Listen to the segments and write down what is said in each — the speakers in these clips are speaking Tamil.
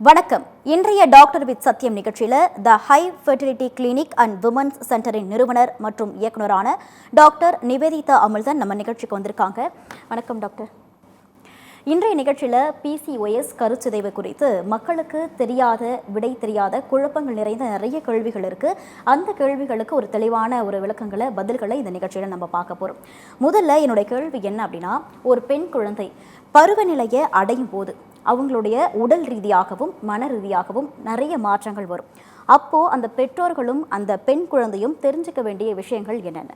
வணக்கம். இன்றைய டாக்டர் வித் சத்தியம் நிகழ்ச்சியில் த high fertility clinic and women's சென்டரின் நிறுவனர் மற்றும் இயக்குநரான டாக்டர் நிவேதிதா அமிழ்தன் நம்ம நிகழ்ச்சிக்கு வந்திருக்காங்க. வணக்கம் டாக்டர். இன்றைய நிகழ்ச்சியில் பிசிஓஎஸ் கருச்சிதைவு குறித்து மக்களுக்கு விடை தெரியாத குழப்பங்கள் நிறைந்த நிறைய கேள்விகள் இருக்குது. அந்த கேள்விகளுக்கு ஒரு தெளிவான விளக்கங்களை பதில்களை இந்த நிகழ்ச்சியில் நம்ம பார்க்க போகிறோம். முதல்ல என்னுடைய கேள்வி என்ன அப்படின்னா, ஒரு பெண் குழந்தை பருவநிலையை அடையும் போது அவங்களுடைய உடல் ரீதியாகவும் மன ரீதியாகவும் நிறைய மாற்றங்கள் வரும். அப்போது அந்த பெற்றோர்களும் அந்த பெண் குழந்தையும் தெரிஞ்சுக்க வேண்டிய விஷயங்கள் என்னென்ன?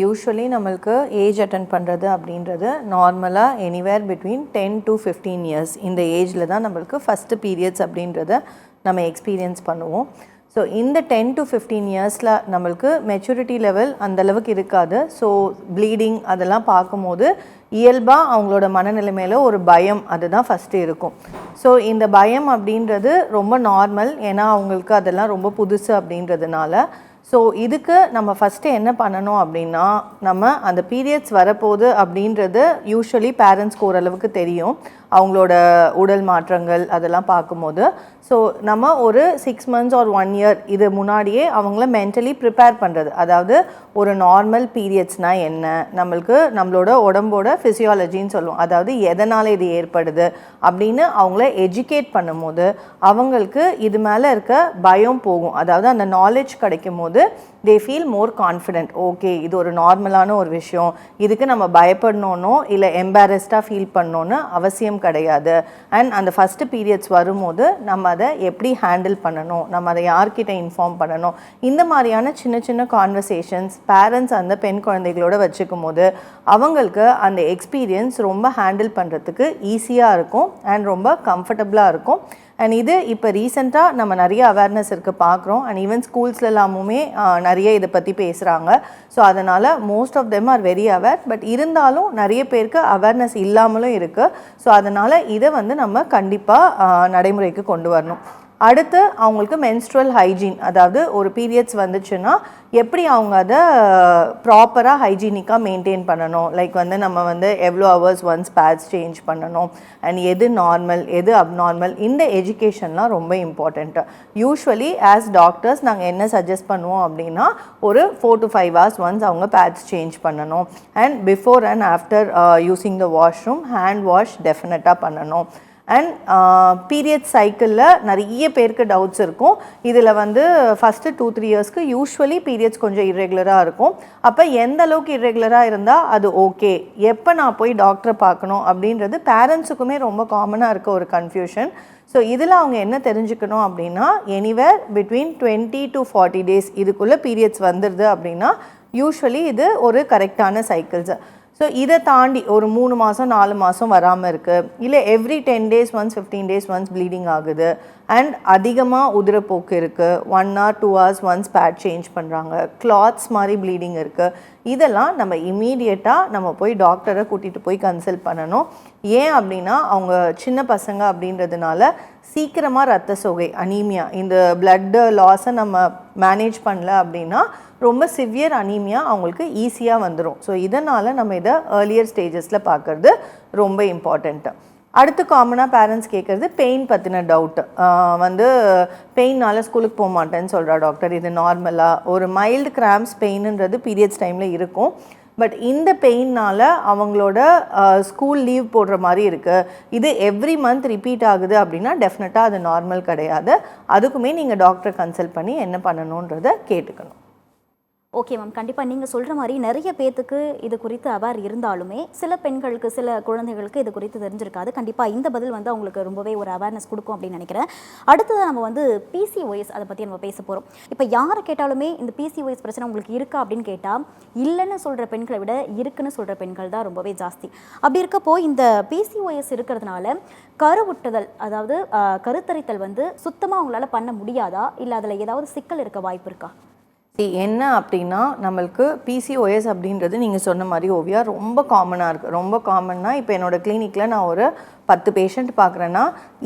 யூஸ்வலி நம்மளுக்கு ஏஜ் அட்டன் பண்ணுறது அப்படின்றது நார்மலாக எனிவேர் பிட்வீன் 10 to 15 இயர்ஸ் இந்த ஏஜில் தான் நம்மளுக்கு ஃபஸ்ட்டு பீரியட்ஸ் அப்படின்றத நம்ம எக்ஸ்பீரியன்ஸ் பண்ணுவோம். ஸோ இந்த 10 to 15 இயர்ஸில் நம்மளுக்கு மெச்சூரிட்டி லெவல் அந்தளவுக்கு இருக்காது. ஸோ ப்ளீடிங் அதெல்லாம் பார்க்கும்போது இயல்பாக அவங்களோட மனநிலைமையில் ஒரு பயம் அதுதான் ஃபஸ்ட்டு இருக்கும். ஸோ இந்த பயம் அப்படின்றது ரொம்ப நார்மல், ஏன்னா அவங்களுக்கு அதெல்லாம் ரொம்ப புதுசு அப்படின்றதுனால. ஸோ இதுக்கு நம்ம ஃபஸ்ட்டு என்ன பண்ணணும் அப்படின்னா, நம்ம அந்த பீரியட்ஸ் வரப்போகுது அப்படின்றது யூஸ்வலி பேரண்ட்ஸ்க்கு ஓரளவுக்கு தெரியும், அவங்களோட உடல் மாற்றங்கள் அதெல்லாம் பார்க்கும்போது. ஸோ நம்ம ஒரு 6 months or 1 year இது முன்னாடியே அவங்கள மென்டலி ப்ரிப்பேர் பண்ணுறது, அதாவது ஒரு நார்மல் பீரியட்ஸ்னால் என்ன, நம்மளோட உடம்போட ஃபிசியாலஜின்னு சொல்லுவோம், அதாவது எதனால் இது ஏற்படுது அப்படின்னு அவங்கள எஜுகேட் பண்ணும்போது அவங்களுக்கு இது மேலே இருக்க பயம் போகும். அதாவது அந்த நாலேஜ் கிடைக்கும் போது they feel more confident. Okay, இது ஒரு நார்மலான ஒரு விஷயம், இதுக்கு நம்ம பயப்படணும்னோ இல்லை எம்பாரஸ்டாக ஃபீல் பண்ணணுன்னு அவசியம் கிடையாது. அண்ட் அந்த ஃபஸ்ட்டு பீரியட்ஸ் வரும்போது நம்ம அதை எப்படி ஹேண்டில் பண்ணணும், நம்ம அதை யார்கிட்ட இன்ஃபார்ம் பண்ணணும், இந்த மாதிரியான சின்ன சின்ன கான்வர்சேஷன்ஸ் பேரண்ட்ஸ் அந்த பெண் குழந்தைகளோட வச்சுக்கும் போது அவங்களுக்கு அந்த எக்ஸ்பீரியன்ஸ் ரொம்ப ஹேண்டில் பண்ணுறதுக்கு ஈஸியாக இருக்கும் அண்ட் ரொம்ப கம்ஃபர்டபுளாக இருக்கும். அண்ட் இது இப்போ ரீசெண்டாக நம்ம நிறைய அவேர்னஸ் இருக்குது பார்க்குறோம். அண்ட் ஈவன் ஸ்கூல்ஸ்லலாமுமே நிறைய இதை பற்றி பேசுகிறாங்க. ஸோ அதனால் most of them are very aware. But இருந்தாலும் நிறைய பேருக்கு அவேர்னஸ் இல்லாமலும் இருக்குது. ஸோ அதனால் இதை நம்ம கண்டிப்பாக நடைமுறைக்கு கொண்டு வரணும். அடுத்து அவங்களுக்கு மென்ஸ்ட்ரல் ஹைஜீன், அதாவது ஒரு பீரியட்ஸ் வந்துச்சுன்னா எப்படி அவங்க அதை ப்ராப்பராக ஹைஜீனிக்காக மெயின்டைன் பண்ணணும். லைக் நம்ம எவ்வளோ ஹவர்ஸ் ஒன்ஸ் பேட்ஸ் சேஞ்ச் பண்ணணும் அண்ட் எது நார்மல் எது அப்நார்மல், இந்த எஜுகேஷன்லாம் ரொம்ப இம்பார்ட்டண்ட்டு. யூஸ்வலி ஆஸ் டாக்டர்ஸ் நாங்கள் என்ன சஜஸ்ட் பண்ணுவோம் அப்படின்னா, ஒரு 4 to 5 hours ஒன்ஸ் அவங்க பேட்ஸ் சேஞ்ச் பண்ணணும். And before and after using the washroom hand wash டெஃபினட்டாக பண்ணணும். அண்ட் பீரியட் சைக்கிளில் நிறைய பேருக்கு டவுட்ஸ் இருக்கும். இதில் ஃபஸ்ட்டு 2-3 இயர்ஸ்க்கு யூஸ்வலி பீரியட்ஸ் கொஞ்சம் இர்ரெகுலராக இருக்கும். அப்போ எந்த அளவுக்கு இர்ரெகுலராக இருந்தால் அது ஓகே, எப்போ நான் போய் டாக்டரை பார்க்கணும் அப்படின்றது பேரண்ட்ஸுக்குமே ரொம்ப காமனாக இருக்க ஒரு கன்ஃபியூஷன். ஸோ இதில் அவங்க என்ன தெரிஞ்சுக்கணும் அப்படின்னா, எனிவேர் பிட்வீன் 20 to 40 days இதுக்குள்ளே பீரியட்ஸ் வந்துடுது அப்படின்னா யூஸ்வலி இது ஒரு கரெக்டான சைக்கிள்ஸு. ஸோ இதை தாண்டி ஒரு 3 மாதம் 4 மாதம் வராமல் இருக்குது, இல்லை every 10 days once 15 days once bleeding ஆகுது அண்ட் அதிகமாக உதிரப்போக்கு இருக்குது, 1 hour 2 hours once pad change பண்ணுறாங்க, கிளாத்ஸ் மாதிரி ப்ளீடிங் இருக்குது, இதெல்லாம் நம்ம இம்மீடியட்டாக நம்ம போய் டாக்டரை கூட்டிகிட்டு போய் கன்சல்ட் பண்ணணும். ஏன் அப்படின்னா அவங்க சின்ன பசங்க அப்படின்றதுனால சீக்கிரமாக ரத்த சோகை அனீமியா, இந்த பிளட் லாஸை நம்ம மேனேஜ் பண்ணல அப்படின்னா ரொம்ப சிவியர் அனீமியா அவங்களுக்கு ஈஸியாக வந்துடும். ஸோ இதனால் நம்ம இதை ஏர்லியர் ஸ்டேஜஸில் பார்க்குறது ரொம்ப இம்பார்ட்டண்ட்டு. அடுத்து காமனாக பேரண்ட்ஸ் கேட்குறது பெயின் பற்றின டவுட்டு. பெயினால் ஸ்கூலுக்கு போக மாட்டேன்னு சொல்கிறா டாக்டர், இது நார்மலாக? ஒரு மைல்டு கிராம்ஸ் பெயின்ன்றது பீரியட்ஸ் டைமில் இருக்கும். பட் இந்த பெயின்னால் அவங்களோட ஸ்கூல் லீவ் போடுற மாதிரி இருக்குது, இது எவ்ரி மந்த் ரிப்பீட் ஆகுது அப்படின்னா டெஃபினட்டாக அது நார்மல் கிடையாது. அதுக்குமே நீங்கள் டாக்டரை கன்சல்ட் பண்ணி என்ன பண்ணணுன்றதை கேட்டுக்கணும். ஓகே மேம், கண்டிப்பாக நீங்கள் சொல்கிற மாதிரி நிறைய பேர்த்துக்கு இது குறித்து அவேர் இருந்தாலுமே சில பெண்களுக்கு சில குழந்தைகளுக்கு இது குறித்து தெரிஞ்சிருக்காது. கண்டிப்பாக இந்த பதில் அவங்களுக்கு ரொம்பவே ஒரு அவேர்னஸ் கொடுக்கும் அப்படின்னு நினைக்கிறேன். அடுத்தது நம்ம பிசிஓஎஸ் அதை பற்றி நம்ம பேச போகிறோம். இப்போ யாரை கேட்டாலுமே இந்த பிசிஓஎஸ் பிரச்சனை உங்களுக்கு இருக்கா அப்படின்னு கேட்டால் இல்லைன்னு சொல்கிற பெண்களை விட இருக்குன்னு சொல்கிற பெண்கள் தான் ரொம்பவே ஜாஸ்தி. அப்படி இருக்கப்போ இந்த பிசிஓஎஸ் இருக்கிறதுனால கருவுட்டுதல், அதாவது கருத்தரித்தல் சுத்தமாக அவங்களால பண்ண முடியாதா, இல்லை அதில் ஏதாவது சிக்கல் இருக்க வாய்ப்பு இருக்கா? என்ன அப்படின்னா, நம்மளுக்கு பிசிஓஎஸ் அப்படின்றது நீங்கள் சொன்ன மாதிரி ஓவியா ரொம்ப காமனாக இருக்குது. ரொம்ப காமன்னா இப்போ என்னோடய கிளினிக்கில் நான் ஒரு 10 பேஷண்ட் பார்க்குறேன்னா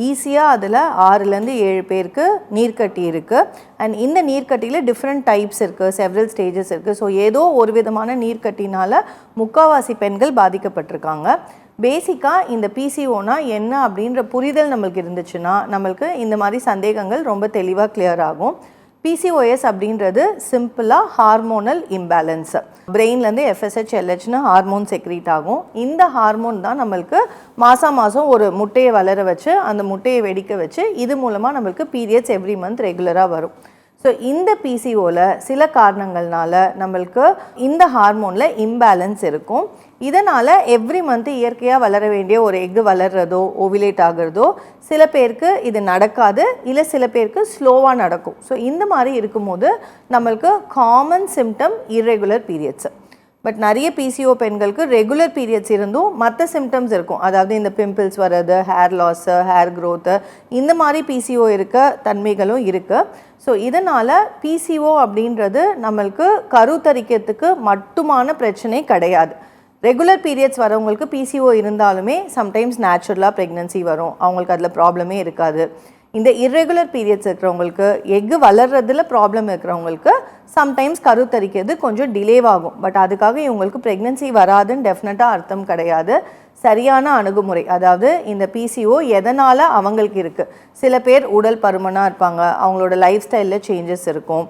ஈஸியாக அதில் 6லேருந்து 7 பேருக்கு நீர்க்கட்டி இருக்குது. அண்ட் இந்த நீர்க்கட்டியில் டிஃப்ரெண்ட் டைப்ஸ் இருக்குது, செவரல் ஸ்டேஜஸ் இருக்குது. ஸோ ஏதோ ஒரு விதமான நீர்க்கட்டினால் முக்கால்வாசி பெண்கள் பாதிக்கப்பட்டிருக்காங்க. பேசிக்காக இந்த பிசிஓனா என்ன அப்படின்ற புரிதல் நம்மளுக்கு இருந்துச்சுன்னா நம்மளுக்கு இந்த மாதிரி சந்தேகங்கள் ரொம்ப தெளிவாக கிளியர் ஆகும். பிசிஓஎஸ் அப்படின்றது சிம்பிளாக ஹார்மோனல் இம்பேலன்ஸ். பிரெயின்லேருந்து எஃப்எஸ்ஹெச் எல்ஹெச்னு ஹார்மோன் செக்ரீட் ஆகும். இந்த ஹார்மோன் தான் நம்மளுக்கு மாதம் ஒரு முட்டையை வளர வச்சு அந்த முட்டையை வெடிக்க வச்சு இது மூலமாக நம்மளுக்கு பீரியட்ஸ் எவ்ரி மந்த் ரெகுலராக வரும். ஸோ இந்த பிசிஓவில் சில காரணங்கள்னால நம்மளுக்கு இந்த ஹார்மோனில் இம்பேலன்ஸ் இருக்கும். இதனால் எவ்ரி மந்த்து இயற்கையாக வளர வேண்டிய ஒரு எக்கு வளர்கிறதோ ஓவிலேட் ஆகிறதோ சில பேருக்கு இது நடக்காது, இல்லை சில பேருக்கு ஸ்லோவாக நடக்கும். ஸோ இந்த மாதிரி இருக்கும்போது நம்மளுக்கு common symptom irregular periods. But நிறைய பிசிஓ பெண்களுக்கு ரெகுலர் பீரியட்ஸ் இருந்தும் மற்ற சிம்டம்ஸ் இருக்கும். அதாவது இந்த பிம்பிள்ஸ் வர்றது, ஹேர் லாஸு, ஹேர் க்ரோத்து, இந்த மாதிரி பிசிஓ இருக்க தன்மைகளும் இருக்குது. ஸோ இதனால் பிசிஓ அப்படின்றது நம்மளுக்கு கருத்தரிக்கிறதுக்கு மட்டுமான பிரச்சனை கிடையாது. ரெகுலர் பீரியட்ஸ் வரவங்களுக்கு பிசிஓ இருந்தாலுமே சம்டைம்ஸ் நேச்சுரலாக ப்ரெக்னன்சி வரும், அவங்களுக்கு அதில் ப்ராப்ளமே இருக்காது. இந்த இர்ரெகுலர் பீரியட்ஸ் இருக்கிறவங்களுக்கு, எக்கு வளர்றதுல ப்ராப்ளம் இருக்கிறவங்களுக்கு சம்டைம்ஸ் கருத்தரிக்கிறது கொஞ்சம் டிலேவாகும். பட் அதுக்காக இவங்களுக்கு ப்ரெக்னன்சி வராதுன்னு டெஃபினட்டாக அர்த்தம் கிடையாது. சரியான அணுகுமுறை, அதாவது இந்த பிசிஓ எதனால் அவங்களுக்கு இருக்குது. சில பேர் உடல் பருமனாக இருப்பாங்க, அவங்களோட லைஃப் ஸ்டைலில் சேஞ்சஸ் இருக்கும்.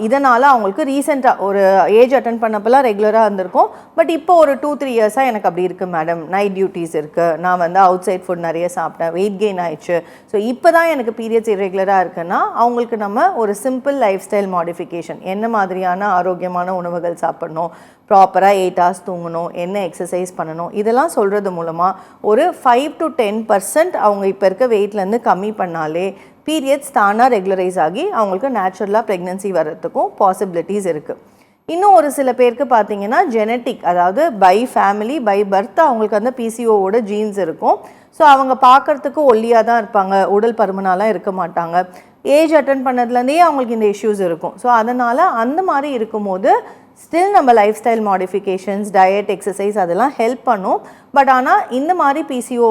இதனால் அவங்களுக்கு ரீசெண்டாக ஒரு ஏஜ் அட்டன் பண்ணப்பெல்லாம் ரெகுலராக இருந்திருக்கும். பட் இப்போ ஒரு 2-3 இயர்ஸாக எனக்கு அப்படி இருக்குது மேடம், நைட் டியூட்டிஸ் இருக்குது, நான் அவுட் சைட் ஃபுட் நிறைய சாப்பிட்டேன், வெயிட் கெயின் ஆயிடுச்சு, ஸோ இப்போ தான் எனக்கு பீரியட்ஸ் இரெகுலராக இருக்குன்னா அவங்களுக்கு நம்ம ஒரு சிம்பிள் லைஃப் ஸ்டைல் மாடிஃபிகேஷன், என்ன மாதிரியான ஆரோக்கியமான உணவுகள் சாப்பிட்ணும், ப்ராப்பராக 8 hours தூங்கணும், என்ன எக்ஸசைஸ் பண்ணணும், இதெல்லாம் சொல்கிறது மூலமாக ஒரு 5 to 10% அவங்க இப்போ இருக்க வெயிட்லேருந்து கம்மி பண்ணாலே பீரியட்ஸ் தானாக ரெகுலரைஸ் ஆகி அவங்களுக்கு நேச்சுரலாக ப்ரெக்னன்சி வர்றதுக்கும் பாசிபிலிட்டிஸ் இருக்குது. இன்னும் ஒரு சில பேருக்கு பார்த்தீங்கன்னா ஜெனட்டிக், அதாவது பை ஃபேமிலி பை பர்த் அவங்களுக்கு அந்த பிசிஓவோட ஜீன்ஸ் இருக்கும். ஸோ அவங்க பார்க்குறதுக்கு ஒல்லியாக தான் இருப்பாங்க, உடல் பருமனாலாம் இருக்க மாட்டாங்க. ஏஜ் அட்டன் பண்ணதுலேருந்தே அவங்களுக்கு இந்த இஷ்யூஸ் இருக்கும். ஸோ அதனால் அந்த மாதிரி இருக்கும்போது ஸ்டில் நம்ம life style modifications, diet, exercise அதெல்லாம் ஹெல்ப் பண்ணும். பட் ஆனால் இந்த மாதிரி பிசிஓ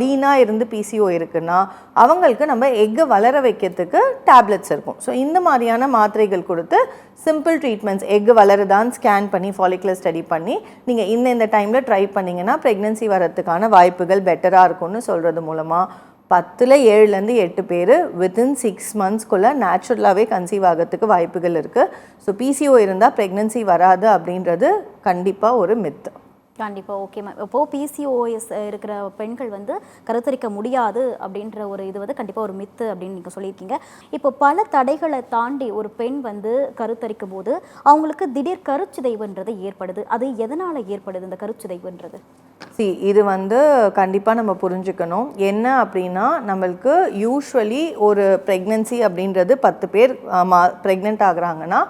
லீனாக இருந்து பிசிஓ இருக்குன்னா அவங்களுக்கு நம்ம எக்கை வளர வைக்கிறதுக்கு டேப்லெட்ஸ் இருக்கும். ஸோ இந்த மாதிரியான மாத்திரைகள் கொடுத்து சிம்பிள் ட்ரீட்மெண்ட்ஸ், எக்கு வளருதான்னு ஸ்கேன் பண்ணி ஃபாலிகுலர் ஸ்டடி பண்ணி நீங்கள் இந்த டைமில் ட்ரை பண்ணிங்கன்னா ப்ரெக்னன்சி வரதுக்கான வாய்ப்புகள் பெட்டராக இருக்கும்னு சொல்கிறது மூலமாக 10ல் 7லேருந்து 8 பேர் வித்தின் 6 monthsக்குள்ளே நேச்சுரலாகவே கன்சீவ் ஆகிறதுக்கு வாய்ப்புகள் இருக்குது. ஸோ பிசிஓ இருந்தால் ப்ரெக்னன்சி வராது அப்படின்றது கண்டிப்பாக ஒரு மித்து. கண்டிப்பாக. Okay ma'am. இப்போது பிசிஓஎஸ் இருக்கிற பெண்கள் கருத்தரிக்க முடியாது அப்படின்ற ஒரு இது கண்டிப்பாக ஒரு மித்து அப்படின்னு நீங்கள் சொல்லியிருக்கீங்க. இப்போ பல தடைகளை தாண்டி ஒரு பெண் கருத்தரிக்கும் போது அவங்களுக்கு திடீர் கருச்சிதைவுன்றது ஏற்படுது. அது எதனால் ஏற்படுது இந்த கருச்சிதைவுன்றது? இது கண்டிப்பாக நம்ம புரிஞ்சுக்கணும். என்ன அப்படின்னா நம்மளுக்கு யூஸ்வலி ஒரு ப்ரெக்னன்சி அப்படின்றது 10 பேர் ப்ரெக்னென்ட் ஆகுறாங்கன்னா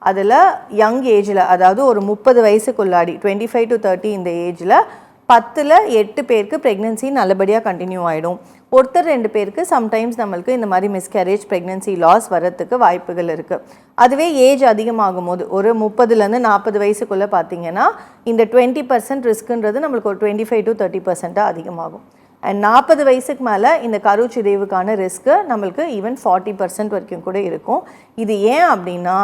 அதில் யங் ஏஜில், அதாவது ஒரு 30 வயசுக்குள்ளாடி 25 to 30 இந்த ஏஜில் 10ல் 8 பேருக்கு ப்ரெக்னன்சி நல்லபடியாக கண்டினியூ ஆகிடும். ஒருத்தர் 2 பேருக்கு சம்டைம்ஸ் நம்மளுக்கு இந்த மாதிரி மிஸ்கேரேஜ், ப்ரெக்னன்சி லாஸ் வரத்துக்கு வாய்ப்புகள் இருக்குது. அதுவே ஏஜ் அதிகமாகும் போது ஒரு 30லேருந்து 40 வயசுக்குள்ளே பார்த்திங்கன்னா இந்த 20% ரிஸ்க்குன்றது நம்மளுக்கு ஒரு 25 to 30% அதிகமாகும். அண்ட் 40 வயசுக்கு மேலே இந்த கருச்சிதைவுக்கான ரிஸ்க்கு நம்மளுக்கு ஈவன் 40% வரைக்கும் கூட இருக்கும். இது ஏன் அப்படின்னா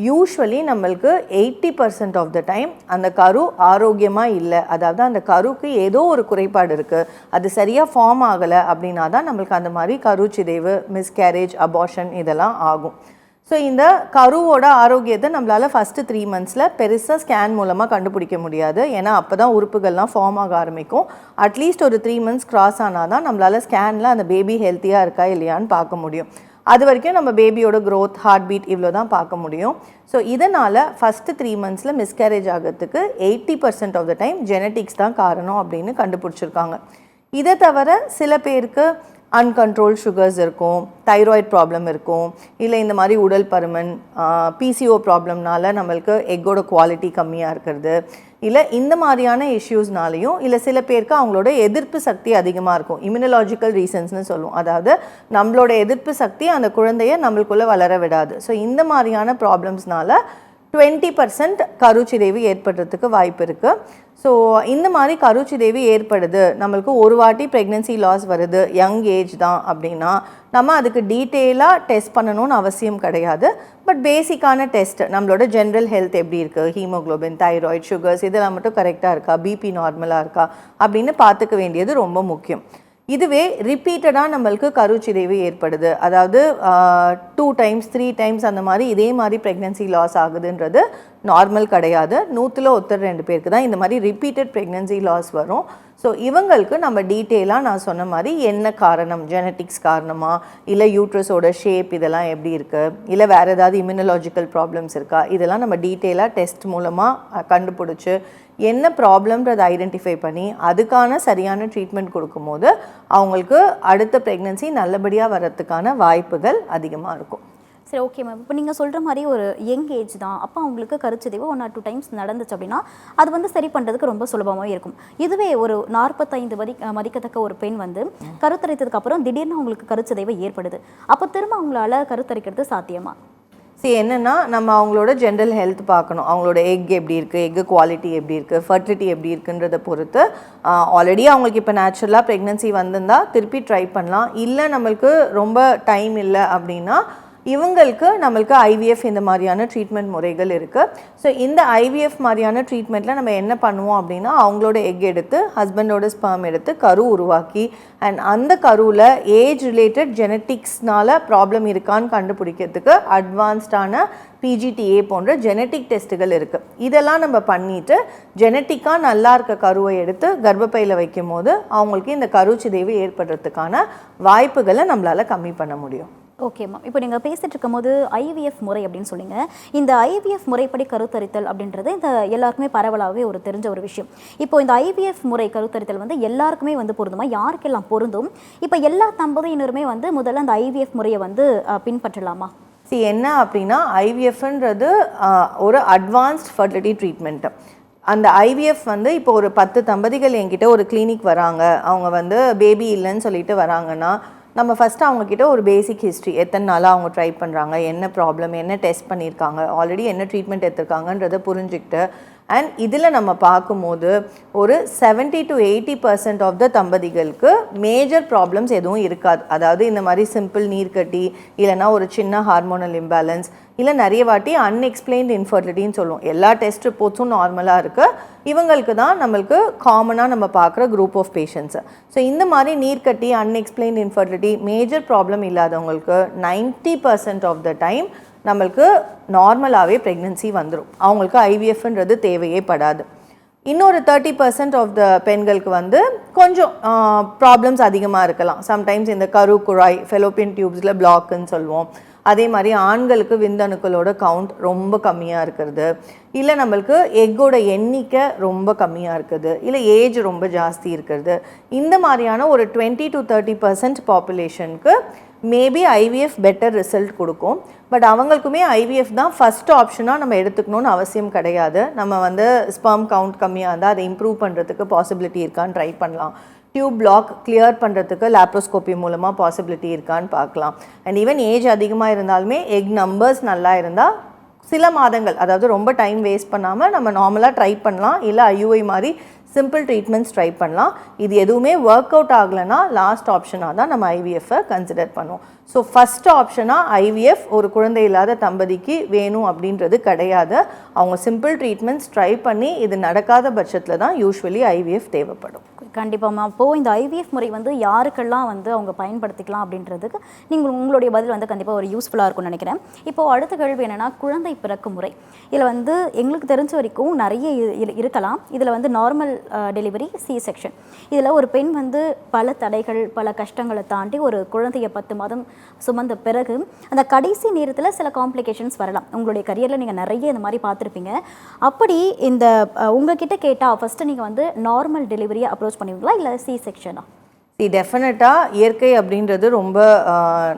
யூஸ்வலி நம்மளுக்கு 80% ஆஃப் த டைம் அந்த கரு ஆரோக்கியமாக இல்லை, அதாவது அந்த கருக்கு ஏதோ ஒரு குறைபாடு இருக்குது, அது சரியாக ஃபார்ம் ஆகலை அப்படின்னா தான் நம்மளுக்கு அந்த மாதிரி கருச்சிதைவு, மிஸ்கேரேஜ், அபார்ஷன் இதெல்லாம் ஆகும். ஸோ இந்த கருவோட ஆரோக்கியத்தை நம்மளால் ஃபஸ்ட்டு 3 months பெருசாக ஸ்கேன் மூலமாக கண்டுபிடிக்க முடியாது. ஏன்னா அப்போ தான் உறுப்புகள்லாம் ஃபார்ம் ஆக ஆரம்பிக்கும். அட்லீஸ்ட் ஒரு 3 months கிராஸ் ஆனால் தான் நம்மளால் ஸ்கேனில் அந்த பேபி ஹெல்த்தியாக இருக்கா இல்லையான்னு பார்க்க முடியும். அது வரைக்கும் நம்ம பேபியோட க்ரோத், ஹார்ட் பீட் இவ்வளோ தான் பார்க்க முடியும். ஸோ இதனால் ஃபஸ்ட்டு 3 months மிஸ்கேரேஜ் ஆகிறதுக்கு 80% ஆஃப் த டைம் ஜெனட்டிக்ஸ் தான் காரணம் அப்படின்னு கண்டுபிடிச்சிருக்காங்க. இதை தவிர சில பேருக்கு அன்கண்ட்ரோல் சுகர்ஸ் இருக்கும், தைராய்டு ப்ராப்ளம் இருக்கும், இல்லை இந்த மாதிரி உடல் பருமன், பிசிஓ ப்ராப்ளம்னால நம்மளுக்கு எக்கோட குவாலிட்டி கம்மியாக இருக்கிறது, இல்லை இந்த மாதிரியான இஷ்யூஸ்னாலையும், இல்லை சில பேருக்கு அவங்களோட எதிர்ப்பு சக்தி அதிகமாக இருக்கும், இம்யூனலாஜிக்கல் ரீசன்ஸ்னு சொல்லுவோம். அதாவது நம்மளோட எதிர்ப்பு சக்தி அந்த குழந்தைய நம்மளுக்குள்ளே வளர விடாது. ஸோ இந்த மாதிரியான ப்ராப்ளம்ஸ்னால 20% கருச்சிதைவு ஏற்படுறதுக்கு வாய்ப்பு இருக்குது. ஸோ இந்த மாதிரி கருச்சிதைவு ஏற்படுது, நம்மளுக்கு ஒரு வாட்டி ப்ரெக்னென்சி லாஸ் வருது, யங் ஏஜ் தான் அப்படின்னா நம்ம அதுக்கு டீட்டெயிலாக டெஸ்ட் பண்ணணும்னு அவசியம் கிடையாது. பட் பேசிக்கான டெஸ்ட், நம்மளோட ஜென்ரல் ஹெல்த் எப்படி இருக்குது, ஹீமோக்ளோபின், தைராய்டு, சுகர்ஸ் இதெல்லாம் மட்டும் கரெக்டாக இருக்கா, பிபி நார்மலாக இருக்கா அப்படின்னு பார்த்துக்க வேண்டியது ரொம்ப முக்கியம். இதுவே ரிப்பீட்டடாக நம்மளுக்கு கருச்சிதைவு ஏற்படுது, அதாவது 2 times 3 times அந்த மாதிரி இதே மாதிரி ப்ரெக்னென்சி லாஸ் ஆகுதுன்றது நார்மல் கிடையாது. 100ல் ஒருத்தர் 2 பேருக்கு தான் இந்த மாதிரி ரிப்பீட்டட் ப்ரெக்னென்சி லாஸ் வரும். ஸோ இவங்களுக்கு நம்ம டீட்டெயிலாக நான் சொன்ன மாதிரி என்ன காரணம், ஜெனட்டிக்ஸ் காரணமா, இல்லை யூட்ரஸோட ஷேப் இதெல்லாம் எப்படி இருக்குது, இல்லை வேறு ஏதாவது இம்யூனலாஜிக்கல் ப்ராப்ளம்ஸ் இருக்கா, இதெல்லாம் நம்ம டீட்டெயிலாக டெஸ்ட் மூலமாக கண்டுபிடிச்சி என்ன ப்ராப்ளம்ன்றதை ஐடென்டிஃபை பண்ணி அதுக்கான சரியான ட்ரீட்மெண்ட் கொடுக்கும்போது அவங்களுக்கு அடுத்த ப்ரெக்னென்சி நல்லபடியாக வர்றதுக்கான வாய்ப்புகள் அதிகமாக இருக்கும். சரி, ஓகே மேம். இப்போ நீங்கள் சொல்கிற மாதிரி ஒரு யங் ஏஜ் தான், அப்போ அவங்களுக்கு கருச்சிதைவு 1 or 2 times நடந்துச்சு அப்படின்னா அது வந்து சரி பண்ணுறதுக்கு ரொம்ப சுலபமாக இருக்கும். இதுவே ஒரு 45 மதிக்கத்தக்க ஒரு பெண் வந்து கருத்தரித்ததுக்கு அப்புறம் திடீர்னு அவங்களுக்கு கருச்சிதைவு ஏற்படுது, அப்போ திரும்ப அவங்களால கருத்தரிக்கிறது சாத்தியமா? என்னென்னா நம்ம அவங்களோட ஜென்ரல் ஹெல்த் பார்க்கணும். அவங்களோட எக் எப்படி இருக்குது, எக்கு குவாலிட்டி எப்படி இருக்குது, ஃபர்டிலிட்டி எப்படி இருக்குன்றதை பொறுத்து ஆல்ரெடி அவங்களுக்கு இப்போ நேச்சுரலாக ப்ரெக்னென்சி வந்திருந்தால் திருப்பி ட்ரை பண்ணலாம். இல்லை நம்மளுக்கு ரொம்ப டைம் இல்லை அப்படின்னா இவங்களுக்கு நம்மளுக்கு ஐவிஎஃப் இந்த மாதிரியான ட்ரீட்மெண்ட் முறைகள் இருக்குது. ஸோ இந்த ஐவிஎஃப் மாதிரியான ட்ரீட்மெண்ட்டில் நம்ம என்ன பண்ணுவோம் அப்படின்னா அவங்களோட எக் எடுத்து ஹஸ்பண்டோட ஸ்பெர்ம் எடுத்து கரு உருவாக்கி அண்ட் அந்த கருவில் ஏஜ் ரிலேட்டட் ஜெனட்டிக்ஸ்னால ப்ராப்ளம் இருக்கான்னு கண்டுபிடிக்கிறதுக்கு அட்வான்ஸ்டான PGTA போன்ற ஜெனட்டிக் டெஸ்ட்டுகள் இருக்குது. இதெல்லாம் நம்ம பண்ணிவிட்டு ஜெனட்டிக்காக நல்லா இருக்க கருவை எடுத்து கர்ப்பப்பையில் வைக்கும் போது அவங்களுக்கு இந்த கருச்சிதைவு ஏற்படுறதுக்கான வாய்ப்புகளை நம்மளால் கம்மி பண்ண முடியும். Okay ma'am. இப்போ நீங்கள் பேசிகிட்டு இருக்கும்போது ஐவிஎஃப் முறை அப்படின்னு சொன்னீங்க. இந்த ஐவிஎஃப் முறைப்படி கருத்தரித்தல் அப்படின்றது இந்த எல்லாருக்குமே பரவலாகவே ஒரு தெரிஞ்ச ஒரு விஷயம். இப்போ இந்த ஐவிஎஃப் முறை கருத்தரித்தல் வந்து எல்லாருக்குமே வந்து பொருந்துமா, யாருக்கெல்லாம் பொருந்தும்? இப்போ எல்லா தம்பதியினருமே வந்து முதல்ல அந்த ஐவிஎஃப் முறையை வந்து பின்பற்றலாமா? என்ன அப்படின்னா ஐவிஎஃப்ன்றது ஒரு அட்வான்ஸ்ட் ஃபர்டிலிட்டி ட்ரீட்மெண்ட்டு. அந்த ஐவிஎஃப் வந்து இப்போ ஒரு 10 தம்பதிகள் என்கிட்ட ஒரு கிளினிக் வராங்க, அவங்க வந்து பேபி இல்லைன்னு சொல்லிட்டு வராங்கன்னா நம்ம ஃபஸ்ட்டு அவங்கக்கிட்ட ஒரு பேசிக் ஹிஸ்ட்ரி, எத்தனை நாளாக அவங்க ட்ரை பண்ணுறாங்க, என்ன ப்ராப்ளம், என்ன டெஸ்ட் பண்ணியிருக்காங்க, ஆல்ரெடி என்ன ட்ரீட்மெண்ட் எடுத்திருக்காங்கன்றதை புரிஞ்சுக்கிட்டு அண்ட் இதில் நம்ம பார்க்கும்போது ஒரு 70 to 80% ஆஃப் த தம்பதிகளுக்கு மேஜர் ப்ராப்ளம்ஸ் எதுவும் இருக்காது. அதாவது இந்த மாதிரி சிம்பிள் நீர்க்கட்டி, இல்லைனா ஒரு சின்ன ஹார்மோனல் இம்பேலன்ஸ், இல்லை நிறைய வாட்டி அன்எக்ஸ்பிளைன்டு இன்ஃபர்டிலிட்டின்னு சொல்லுவோம். எல்லா டெஸ்ட் ரிப்போர்ட்ஸும் நார்மலாக இருக்குது. இவங்களுக்கு தான் நம்மளுக்கு காமனாக நம்ம பார்க்குற குரூப் ஆஃப் பேஷண்ட்ஸு. ஸோ இந்த மாதிரி நீர்க்கட்டி, அன்எக்ஸ்பிளைன்டு இன்ஃபர்டிலிட்டி மேஜர் ப்ராப்ளம் இல்லாதவங்களுக்கு 90% ஆஃப் த டைம் நம்மளுக்கு நார்மலாகவே ப்ரெக்னென்சி வந்துடும். அவங்களுக்கு ஐவிஎஃப்ன்றது தேவையே படாது. இன்னொரு 30% ஆஃப் த பெண்களுக்கு வந்து கொஞ்சம் ப்ராப்ளம்ஸ் அதிகமாக இருக்கலாம். சம்டைம்ஸ் இந்த கரு குழாய் ஃபெலோப்பியன் டியூப்ஸில் பிளாக்குன்னு சொல்லுவோம். அதே மாதிரி ஆண்களுக்கு விந்தணுக்களோட கவுண்ட் ரொம்ப கம்மியாக இருக்கிறது, இல்லை நம்மளுக்கு எக்கோட எண்ணிக்கை ரொம்ப கம்மியாக இருக்குது, இல்லை ஏஜ் ரொம்ப ஜாஸ்தி இருக்கிறது. இந்த மாதிரியான ஒரு 20 to 30% பாப்புலேஷனுக்கு மேபி ஐவிஎஃப் பெட்டர் ரிசல்ட் கொடுக்கும். பட் அவங்களுக்குமே ஐவிஎஃப் தான் ஃபஸ்ட் ஆப்ஷனாக நம்ம எடுத்துக்கணும்னு அவசியம் கிடையாது. நம்ம வந்து ஸ்பெர்ம் கவுண்ட் கம்மியாக இருந்தால் அதை இம்ப்ரூவ் பண்ணுறதுக்கு பாசிபிலிட்டி இருக்கான்னு ட்ரை பண்ணலாம். டியூப் பிளாக் கிளியர் பண்ணுறதுக்கு லேப்ரோஸ்கோப்பி மூலமாக பாசிபிலிட்டி இருக்கான்னு பார்க்கலாம். அண்ட் ஈவன் ஏஜ் அதிகமாக இருந்தாலுமே எக் நம்பர்ஸ் நல்லா இருந்தால் சில மாதங்கள், அதாவது ரொம்ப டைம் வேஸ்ட் பண்ணாமல் நம்ம நார்மலாக ட்ரை பண்ணலாம். இல்லை ஐயுஐ மாதிரி சிம்பிள் ட்ரீட்மெண்ட்ஸ் ட்ரை பண்ணலாம். இது எதுவுமே ஒர்க் அவுட் ஆகலைன்னா லாஸ்ட் ஆப்ஷனாக தான் நம்ம ஐவிஎஃப்பை கன்சிடர் பண்ணுவோம். ஸோ ஃபஸ்ட் ஆப்ஷனாக ஐவிஎஃப் ஒரு குழந்தை இல்லாத தம்பதிக்கு வேணும் அப்படின்றது கிடையாது. அவங்க சிம்பிள் ட்ரீட்மெண்ட்ஸ் ட்ரை பண்ணி இது நடக்காத பட்சத்தில் தான் யூஸ்வலி ஐவிஎஃப் தேவைப்படும். கண்டிப்பாக. அப்போது இந்த ஐவிஎஃப் முறை வந்து யாருக்கெல்லாம் வந்து அவங்க பயன்படுத்திக்கலாம் அப்படின்றதுக்கு உங்களுடைய பதில் வந்து கண்டிப்பாக ஒரு யூஸ்ஃபுல்லாக இருக்கும்னு நினைக்கிறேன். இப்போது அடுத்த கேள்வி என்னென்னா குழந்தை பிறக்கும் முறை. இதில் வந்து எங்களுக்கு தெரிஞ்ச வரைக்கும் நிறைய இருக்கலாம். இதில் வந்து நார்மல் டெலிவரி, சி செக்ஷன். இதில் ஒரு பெண் வந்து பல தடைகள், பல கஷ்டங்களை தாண்டி ஒரு குழந்தைய 10 மாதம் சுமந்த பிறகு அந்த கடைசி நேரத்தில் சில காம்ப்ளிகேஷன்ஸ் வரலாம். உங்களுடைய கரியரில் நீங்கள் நிறைய இந்த மாதிரி பார்த்துருப்பீங்க. அப்படி இந்த உங்ககிட்ட கேட்டால் ஃபஸ்ட்டு நீங்கள் வந்து நார்மல் டெலிவரியை அப்ரோச் பண்ணுவீங்களா இல்லை சி செக்ஷனா? டெஃபினட்டாக இயற்கை அப்படின்றது ரொம்ப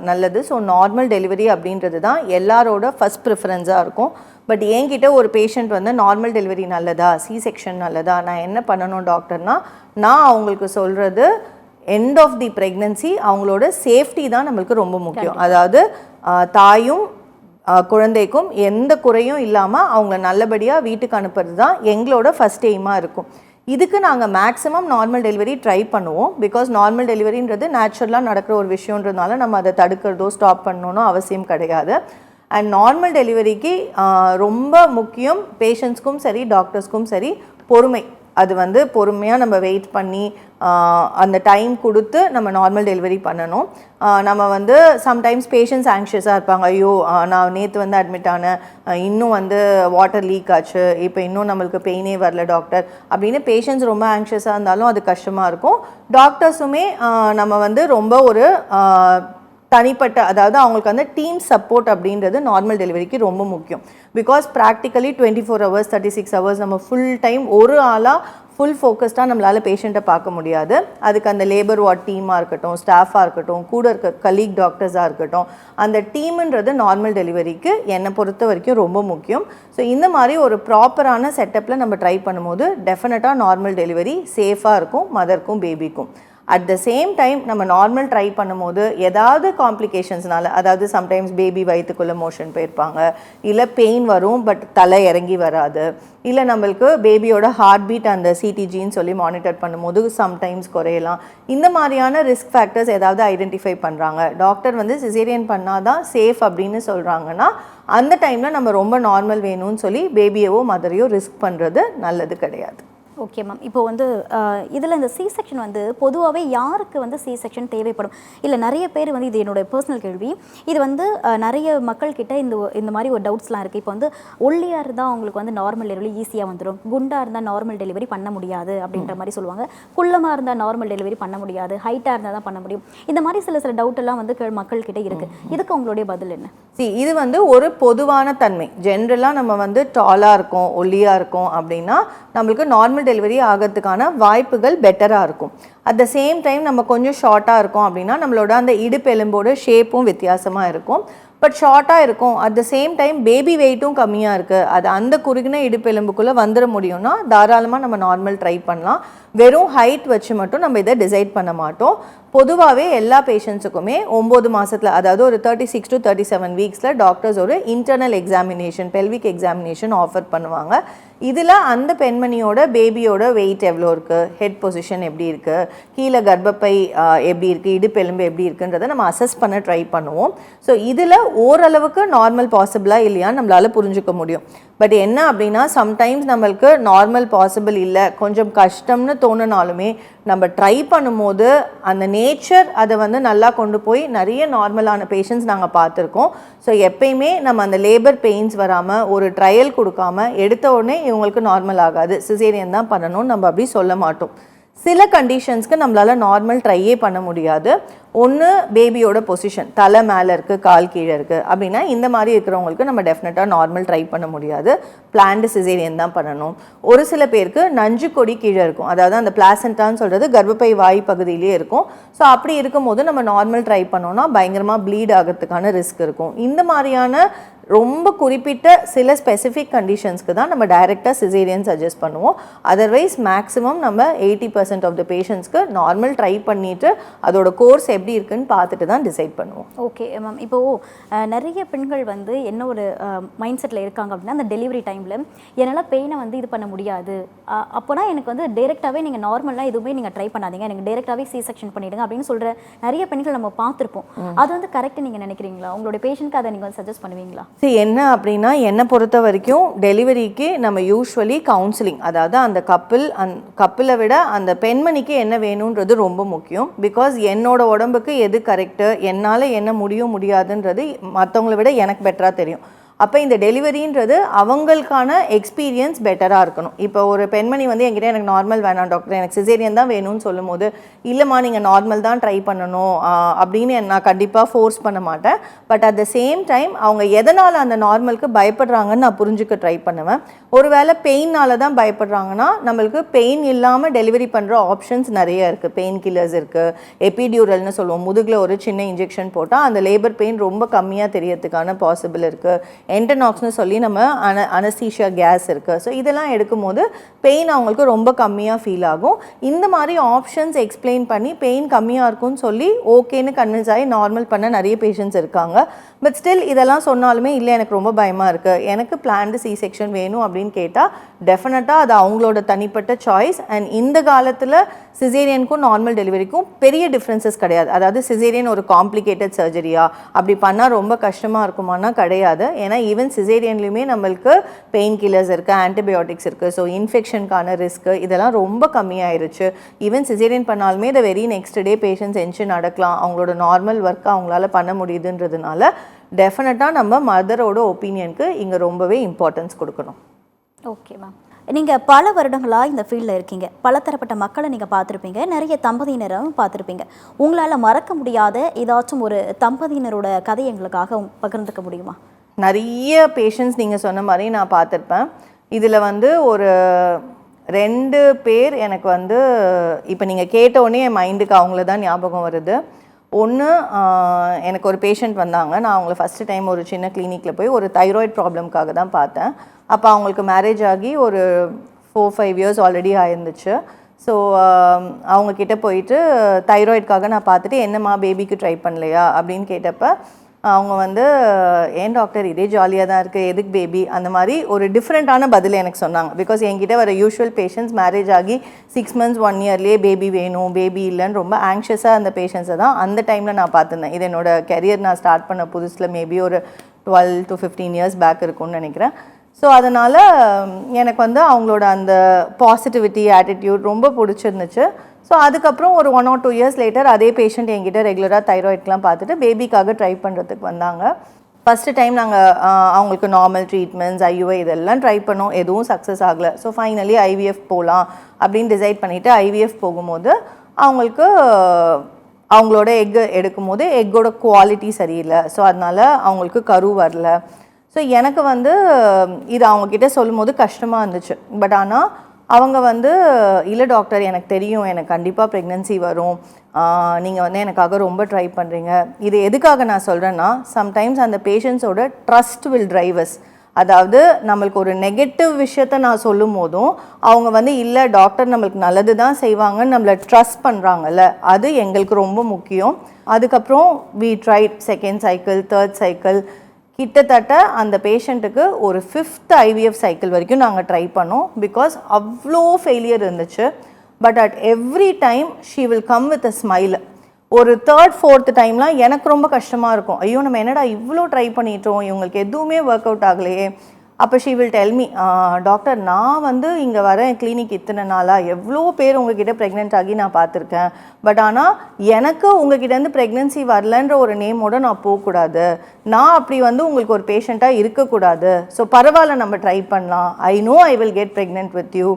நல்லது. ஸோ நார்மல் டெலிவரி அப்படின்றது தான் எல்லாரோட ஃபஸ்ட் ப்ரிஃபரன்ஸாக இருக்கும். பட் என்கிட்ட ஒரு பேஷண்ட் வந்து நார்மல் டெலிவரி நல்லதா, சி செக்ஷன் நல்லதா, நான் என்ன பண்ணணும் டாக்டர்னா, நான் அவங்களுக்கு சொல்கிறது எண்ட் ஆஃப் தி ப்ரெக்னன்சி அவங்களோட சேஃப்டி தான் நம்மளுக்கு ரொம்ப முக்கியம். அதாவது தாயும் குழந்தைக்கும் எந்த குறையும் இல்லாமல் அவங்கள நல்லபடியாக வீட்டுக்கு அனுப்புறது தான் எங்களோட ஃபஸ்ட் எய்மாக இருக்கும். இதுக்கு நாங்கள் மேக்ஸிமம் நார்மல் டெலிவரி ட்ரை பண்ணுவோம். பிகாஸ் நார்மல் டெலிவரின்றது நேச்சுரலாக நடக்கிற ஒரு விஷயன்றதுனால நம்ம அதை தடுக்கிறதோ ஸ்டாப் பண்ணணும்னு அவசியம் கிடையாது. அண்ட் நார்மல் டெலிவரிக்கு ரொம்ப முக்கியம் பேஷண்ட்ஸ்க்கும் சரி டாக்டர்ஸ்க்கும் சரி பொறுமை. அது வந்து பொறுமையாக நம்ம வெயிட் பண்ணி அந்த டைம் கொடுத்து நம்ம நார்மல் டெலிவரி பண்ணணும். நம்ம வந்து சம்டைம்ஸ் பேஷண்ட்ஸ் ஆங்ஷியஸாக இருப்பாங்க. ஐயோ நான் நேற்று வந்து அட்மிட் ஆனேன், இன்னும் வந்து வாட்டர் லீக் ஆச்சு, இப்போ இன்னும் நம்மளுக்கு பெயினே வரல டாக்டர் அப்படின்னு பேஷண்ட்ஸ் ரொம்ப ஆங்ஷியஸாக இருந்தாலும் அது கஷ்டமாக இருக்கும். டாக்டர்ஸுமே நம்ம வந்து ரொம்ப ஒரு தனிப்பட்ட அதாவது அவங்களுக்கு வந்து டீம் சப்போர்ட் அப்படின்றது நார்மல் டெலிவரிக்கு ரொம்ப முக்கியம். பிகாஸ் ப்ராக்டிக்கலி 24 hours 36 hours நம்ம ஃபுல் டைம் ஒரு ஆளாக ஃபுல் ஃபோக்கஸ்டாக நம்மளால் பேஷண்ட்டை பார்க்க முடியாது. அதுக்கு அந்த லேபர் வார்ட் டீமாக இருக்கட்டும், ஸ்டாஃபாக இருக்கட்டும், கூட இருக்க கலீக் டாக்டர்ஸாக இருக்கட்டும், அந்த டீமுன்றது நார்மல் டெலிவரிக்கு என்னை பொறுத்த வரைக்கும் ரொம்ப முக்கியம். ஸோ இந்த மாதிரி ஒரு ப்ராப்பரான செட்டப்பில் நம்ம ட்ரை பண்ணும்போது டெஃபினட்டாக நார்மல் டெலிவரி சேஃபாக இருக்கும் மதருக்கும் பேபிக்கும். அட் த சேம் டைம் நம்ம நார்மல் ட்ரை பண்ணும்போது ஏதாவது காம்ப்ளிகேஷன்ஸ்னால, அதாவது சம்டைம்ஸ் பேபி வயிற்றுக்குள்ளே மோஷன் போயிருப்பாங்க, இல்லை பெயின் வரும் பட் தலை இறங்கி வராது, இல்லை நம்மளுக்கு பேபியோட ஹார்ட் பீட் அந்த சிடிஜின்னு சொல்லி மானிட்டர் பண்ணும்போது சம்டைம்ஸ் குறையலாம். இந்த மாதிரியான ரிஸ்க் ஃபேக்டர்ஸ் ஏதாவது ஐடென்டிஃபை பண்ணுறாங்க, டாக்டர் வந்து சிசேரியன் பண்ணால் தான் சேஃப் அப்படின்னு சொல்கிறாங்கன்னா அந்த டைமில் நம்ம ரொம்ப நார்மல் வேணும்னு சொல்லி பேபியவோ மதரையோ ரிஸ்க் பண்ணுறது நல்லது கிடையாது. Okay ma'am. இப்போ வந்து இதில் இந்த சி செக்ஷன் வந்து பொதுவாகவே யாருக்கு வந்து சி செக்ஷன் தேவைப்படும்? இல்லை நிறைய பேர் வந்து இது என்னோட பர்சனல் கேள்வி, இது வந்து நிறைய மக்கள்கிட்ட இந்த மாதிரி ஒரு டவுட்ஸ்லாம் இருக்குது. இப்போ வந்து ஒல்லியாக இருந்தால் அவங்களுக்கு வந்து நார்மல் டெலிவரி ஈஸியாக வந்துடும், குண்டாக இருந்தால் நார்மல் டெலிவரி பண்ண முடியாது அப்படின்ற மாதிரி சொல்லுவாங்க, குள்ளமாக இருந்தால் நார்மல் டெலிவரி பண்ண முடியாது, ஹைட்டாக இருந்தால் தான் பண்ண முடியும். இந்த மாதிரி சில டவுட் எல்லாம் வந்து மக்கள்கிட்ட இருக்குது. இதுக்கு அவங்களுடைய பதில் என்ன? இது வந்து ஒரு பொதுவான தன்மை. ஜென்ரலாக நம்ம வந்து டாலாக இருக்கோம், ஒல்லியாக இருக்கோம் அப்படின்னா நம்மளுக்கு நார்மல் டெலிவரி ஆகிறதுக்கான வாய்ப்புகள் பெட்டராக இருக்கும். அட் த சேம் டைம் நம்ம கொஞ்சம் ஷார்ட்டாக இருக்கோம் அப்படின்னா நம்மளோட அந்த இடுப்பு எலும்போட ஷேப்பும் வித்தியாசமாக இருக்கும். பட் ஷார்ட்டாக இருக்கும், at the same time baby வெயிட்டும் கம்மியாக இருக்குது, அது அந்த குறுகின இடுப்பு எலும்புக்குள்ளே வந்துட முடியும்னா தாராளமாக நம்ம நார்மல் ட்ரை பண்ணலாம். வெறும் ஹைட் வச்சு மட்டும் நம்ம இதை டிசைட் பண்ண மாட்டோம். பொதுவாகவே எல்லா பேஷண்ட்ஸுக்குமே 9 மாதத்தில், அதாவது ஒரு 36 to 37 வீக்ஸில் டாக்டர்ஸ் ஒரு internal examination, pelvic examination offer பண்ணுவாங்க. இதில் அந்த பெண்மணியோட பேபியோட வெயிட் எவ்வளோ இருக்குது, ஹெட் பொசிஷன் எப்படி இருக்குது, கீழே கர்ப்பப்பை எப்படி இருக்குது, இடுப்பெலும்பு எப்படி இருக்குன்றதை நம்ம அசஸ் பண்ண ட்ரை பண்ணுவோம். ஸோ இதில் ஓரளவுக்கு நார்மல் பாசிபிளாக இல்லையான்னு நம்மளால் புரிஞ்சுக்க முடியும். பட் என்ன அப்படின்னா சம்டைம்ஸ் நம்மளுக்கு நார்மல் பாசிபிள் இல்லை, கொஞ்சம் கஷ்டம்னு தோணுனாலுமே நம்ம ட்ரை பண்ணும்போது அந்த நேச்சர் அதை வந்து நல்லா கொண்டு போய் நிறைய நார்மலான பேஷண்ட்ஸ் நாங்கள் பார்த்துருக்கோம். ஸோ எப்பயுமே நம்ம அந்த லேபர் பெயின்ஸ் வராமல் ஒரு ட்ரையல் கொடுக்காம எடுத்த உடனே இவங்களுக்கு நார்மல் ஆகாது, சிசேரியன் தான் பண்ணணும்னு நம்ம அப்படி சொல்ல மாட்டோம். சில கண்டிஷன்ஸ்க்கு நம்மளால் நார்மல் ட்ரையே பண்ண முடியாது. ஒன்று பேபியோட பொசிஷன், தலை மேலே இருக்குது கால் கீழே இருக்குது அப்படின்னா இந்த மாதிரி இருக்கிறவங்களுக்கு நம்ம டெஃபினட்டாக நார்மல் ட்ரை பண்ண முடியாது, பிளான்டு சிசேரியன் தான் பண்ணணும். ஒரு சில பேருக்கு நஞ்சு கொடி கீழே இருக்கும், அதாவது அந்த பிளாசண்டான்னு சொல்கிறது கர்ப்பப்பை வாய் பகுதியிலே இருக்கும். ஸோ அப்படி இருக்கும்போது நம்ம நார்மல் ட்ரை பண்ணோன்னா பயங்கரமாக ப்ளீட் ஆகிறதுக்கான ரிஸ்க் இருக்கும். இந்த மாதிரியான ரொம்ப குறிப்பிட்ட சில ஸ்பெசிஃபிக் கண்டிஷன்ஸ்க்கு தான் நம்ம டைரெக்டாக சிசேரியன் சஜஸ்ட் பண்ணுவோம். அதர்வைஸ் மேக்ஸிமம் நம்ம 80% ஆஃப் த பேஷண்ட்ஸ்க்கு நார்மல் ட்ரை பண்ணிவிட்டு அதோட கோர்ஸ் எப்படி இருக்குன்னு பார்த்துட்டு தான் டிசைட் பண்ணுவோம். Okay ma'am. இப்போது நிறைய பெண்கள் வந்து என்ன ஒரு மைண்ட் செட்டில் இருக்காங்க அப்படின்னா அந்த டெலிவரி டைமில் என்னால் பெயினை வந்து இது பண்ண முடியாது, அப்போனா எனக்கு வந்து டேரெக்டாகவே நீங்கள் நார்மலாக எதுவுமே நீங்கள் ட்ரை பண்ணாதீங்க, எனக்கு டேரெக்டாகவே சி செக்ஷன் பண்ணிவிடுங்க அப்படின்னு சொல்கிற நிறைய பெண்கள் நம்ம பார்த்துருப்போம். அது வந்து கரெக்டாக நீங்கள் நினைக்கிறீங்களா? உங்களோட பேஷண்ட்க்கு அதை நீங்கள் சஜஸ்ட் பண்ணுவீங்களா? என்ன அப்படின்னா என்னை பொறுத்த வரைக்கும் டெலிவரிக்கு நம்ம யூஸ்வலி கவுன்சிலிங், அதாவது அந்த கப்பிளை விட அந்த பெண்மணிக்கு என்ன வேணுன்றது ரொம்ப முக்கியம். பிகாஸ் என்னோட உடம்புக்கு எது கரெக்டு, என்னால் என்ன முடியாதுன்றது மற்றவங்களை விட எனக்கு பெட்டராக தெரியும். அப்போ இந்த டெலிவரின்றது அவங்களுக்கான எக்ஸ்பீரியன்ஸ் பெட்டராக இருக்கணும். இப்போ ஒரு பெண்மணி வந்து என்கிட்ட எனக்கு நார்மல் வேணாம் டாக்டர், எனக்கு சிசேரியன் தான் வேணும்னு சொல்லும் போது இல்லைம்மா நீங்கள் நார்மல் தான் ட்ரை பண்ணணும் அப்படின்னு நான் கண்டிப்பாக ஃபோர்ஸ் பண்ண மாட்டேன். But at the same time அவங்க எதனால் அந்த நார்மலுக்கு பயப்படுறாங்கன்னு நான் புரிஞ்சுக்க ட்ரை பண்ணுவேன். ஒருவேளை பெயினால் தான் பயப்படுறாங்கன்னா நம்மளுக்கு பெயின் இல்லாமல் டெலிவரி பண்ணுற ஆப்ஷன்ஸ் நிறைய இருக்குது. பெயின் கில்லர்ஸ் இருக்குது, எபிடியூரல்னு சொல்லுவோம், முதுகில் ஒரு சின்ன இன்ஜெக்ஷன் போட்டால் அந்த லேபர் பெயின் ரொம்ப கம்மியாக தெரியறதுக்கான பாசிபிள் இருக்குது. என்டனாக்ஸ்னு சொல்லி நம்ம அனஸ்தீஷியா கேஸ் இருக்குது. ஸோ இதெல்லாம் எடுக்கும்போது பெயின் அவங்களுக்கு ரொம்ப கம்மியாக ஃபீல் ஆகும். இந்த மாதிரி ஆப்ஷன்ஸ் எக்ஸ்பிளைன் பண்ணி பெயின் கம்மியாக இருக்கும்னு சொல்லி ஓகேன்னு கன்வின்ஸ் ஆகி நார்மல் பண்ண நிறைய பேஷண்ட்ஸ் இருக்காங்க. பட் ஸ்டில் இதெல்லாம் சொன்னாலுமே இல்லை எனக்கு ரொம்ப பயமாக இருக்குது, எனக்கு பிளான்டு சி செக்ஷன் வேணும் அப்படின்னு கேட்டால் டெஃபினட்டாக அது அவங்களோட தனிப்பட்ட சாய்ஸ். அண்ட் இந்த காலத்தில் சிசேரியனுக்கும் நார்மல் டெலிவரிக்கும் பெரிய டிஃப்ரென்சஸ் கிடையாது. அதாவது சிசேரியன் ஒரு காம்ப்ளிகேட்டட் சர்ஜரியா, அப்படி பண்ணால் ரொம்ப கஷ்டமாக இருக்குமானா கிடையாது. ஏன்னா ஈவன் சிசேரியன்லையுமே நம்மளுக்கு பெயின் கில்லர்ஸ் இருக்குது, ஆன்டிபயோட்டிக்ஸ் இருக்குது. ஸோ இன்ஃபெக்ஷனுக்கான ரிஸ்க்கு இதெல்லாம் ரொம்ப கம்மியாயிருச்சு. ஈவன் சிசேரியன் பண்ணாலுமே the very next day patients எஞ்சி நடக்கலாம், அவங்களோட நார்மல் ஒர்க்கை அவங்களால பண்ண முடியுதுன்றதுனால டெஃபினட்டாக நம்ம மதரோட ஒப்பீனியனுக்கு இங்கே ரொம்பவே இம்பார்ட்டன்ஸ் கொடுக்கணும். ஓகே மேம், நீங்கள் பல வருடங்களாக இந்த ஃபீல்டில் இருக்கீங்க, பல தரப்பட்ட மக்களை நீங்கள் பார்த்துருப்பீங்க, நிறைய தம்பதியினரும் பார்த்துருப்பீங்க. உங்களால் மறக்க முடியாத ஏதாச்சும் ஒரு தம்பதியினரோட கதை எங்களுக்காக பகிர்ந்துக்க முடியுமா? நிறைய பேஷண்ட்ஸ் நீங்கள் சொன்ன மாதிரி நான் பார்த்துருப்பேன். இதில் வந்து ஒரு 2 பேர் எனக்கு வந்து இப்போ நீங்கள் கேட்டோடனே என் மைண்டுக்கு அவங்கள தான் ஞாபகம் வருது. ஒன்று, எனக்கு ஒரு பேஷண்ட் வந்தாங்க. நான் அவங்கள ஃபஸ்ட்டு டைம் ஒரு சின்ன கிளினிக்கில் போய் ஒரு தைராய்டு ப்ராப்ளம்காக தான் பார்த்தேன். அப்போ அவங்களுக்கு மேரேஜ் ஆகி ஒரு 4-5 இயர்ஸ் ஆல்ரெடி ஆயிருந்துச்சு. ஸோ அவங்கக்கிட்ட போயிட்டு தைராய்டுக்காக நான் பார்த்துட்டு என்னம்மா பேபிக்கு ட்ரை பண்ணலையா அப்படின்னு கேட்டப்போ அவங்க வந்து ஏன் டாக்டர் இதே ஜாலியாக தான் இருக்குது, எதுக்கு பேபி, அந்த மாதிரி ஒரு டிஃப்ரெண்ட்டான பதில் எனக்கு சொன்னாங்க. பிகாஸ் என்கிட்ட வர யூஷுவல் பேஷண்ட்ஸ் மேரேஜ் ஆகி 6 months 1 yearலேயே பேபி வேணும், பேபி இல்லைன்னு ரொம்ப ஆங்ஷியஸாக அந்த பேஷண்ட்ஸை தான் அந்த டைமில் நான் பார்த்துருந்தேன். இது என்னோட கெரியர் நான் ஸ்டார்ட் பண்ண புதுசில் மேபி ஒரு 12 to 15 years பேக் இருக்கும்னு நினைக்கிறேன். ஸோ அதனால் எனக்கு வந்து அவங்களோட அந்த பாசிட்டிவிட்டி ஆட்டிடியூட் ரொம்ப பிடிச்சிருந்துச்சு. ஸோ அதுக்கப்புறம் ஒரு 1 or 2 years லேட்டர் அதே பேஷண்ட் என்கிட்ட ரெகுலராக தைராய்டுக்கெலாம் பார்த்துட்டு பேபிக்காக ட்ரை பண்ணுறதுக்கு வந்தாங்க. ஃபஸ்ட்டு டைம் நாங்கள் அவங்களுக்கு நார்மல் ட்ரீட்மெண்ட்ஸ், IUI இதெல்லாம் ட்ரை பண்ணோம், எதுவும் சக்ஸஸ் ஆகலை. ஸோ ஃபைனலி IVF போகலாம் அப்படின்னு டிசைட் பண்ணிவிட்டு IVF போகும்போது அவங்களுக்கு அவங்களோட எக்கு எடுக்கும் போது எக்கோட குவாலிட்டி சரியில்லை. ஸோ அதனால் அவங்களுக்கு கரு வரல. ஸோ எனக்கு வந்து இது அவங்கக்கிட்ட சொல்லும் போது கஷ்டமாக இருந்துச்சு. பட் ஆனால் அவங்க வந்து இல்லை டாக்டர் எனக்கு தெரியும், எனக்கு கண்டிப்பாக ப்ரெக்னென்சி வரும், நீங்கள் வந்து எனக்காக ரொம்ப ட்ரை பண்ணுறீங்க. இது எதுக்காக நான் சொல்கிறேன்னா, சம்டைம்ஸ் அந்த பேஷண்ட்ஸோட ட்ரஸ்ட் வில் டிரைவ் அஸ். அதாவது நம்மளுக்கு ஒரு நெகட்டிவ் விஷயத்த நான் சொல்லும் போதும் அவங்க வந்து இல்லை டாக்டர் நம்மளுக்கு நல்லது தான் செய்வாங்கன்னு நம்மளை ட்ரஸ்ட் பண்ணுறாங்கல்ல, அது எங்களுக்கு ரொம்ப முக்கியம். அதுக்கப்புறம் we tried 2nd cycle 3rd cycle, கிட்டத்தட்ட அந்த பேஷண்ட்டுக்கு ஒரு 5th IVF சைக்கிள் வரைக்கும் நாங்கள் ட்ரை பண்ணோம். பிகாஸ் அவ்வளோ ஃபெயிலியர் இருந்துச்சு. But at every time she will come with a smile. ஒரு 3rd 4th டைம்லாம் எனக்கு ரொம்ப கஷ்டமாக இருக்கும், ஐயோ நம்ம என்னடா இவ்வளோ ட்ரை பண்ணிட்டோம், இவங்களுக்கு எதுவுமே ஒர்க் அவுட் ஆகலையே. அப்போ she will tell me, doctor நான் வந்து இங்கே வரேன் கிளினிக் இத்தனை நாளாக எவ்வளோ பேர் உங்ககிட்ட ப்ரெக்னென்ட் ஆகி நான் பார்த்துருக்கேன். பட் ஆனால் எனக்கு உங்ககிட்டேருந்து ப்ரெக்னென்சி வரலன்ற ஒரு நேமோடு நான் போகக்கூடாது, நான் அப்படி வந்து உங்களுக்கு ஒரு பேஷண்ட்டாக இருக்கக்கூடாது. ஸோ பரவாயில்ல நம்ம ட்ரை பண்ணலாம், I know I will get pregnant with you.